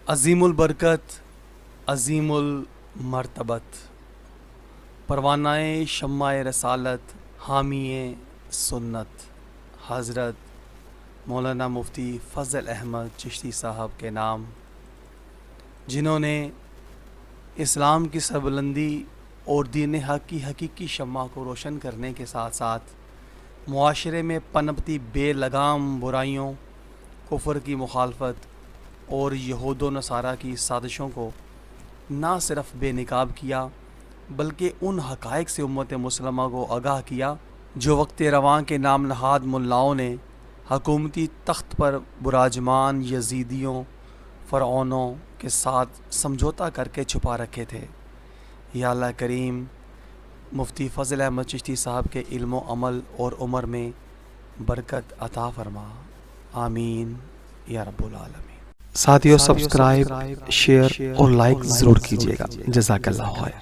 عظیم البرکت، عظیم المرتبت، پروانہ شمع رسالت، حامی سنت، حضرت مولانا مفتی فضل احمد چشتی صاحب کے نام، جنہوں نے اسلام کی سربلندی اور دین حق کی حقیقی شمع کو روشن کرنے کے ساتھ ساتھ معاشرے میں پنپتی بے لگام برائیوں، کفر کی مخالفت اور یہود و نصارہ کی سازشوں کو نہ صرف بے نقاب کیا بلکہ ان حقائق سے امت مسلمہ کو آگاہ کیا جو وقت رواں کے نام نہاد ملاؤں نے حکومتی تخت پر براجمان یزیدیوں، فرعونوں کے ساتھ سمجھوتا کر کے چھپا رکھے تھے۔ یا اللہ کریم مفتی فضل احمد چشتی صاحب کے علم و عمل اور عمر میں برکت عطا فرما، آمین یا رب العالمین۔ ساتھیو سبسکرائب، شیئر اور لائک ضرور کیجیے گا۔ جزاک اللہ خیر۔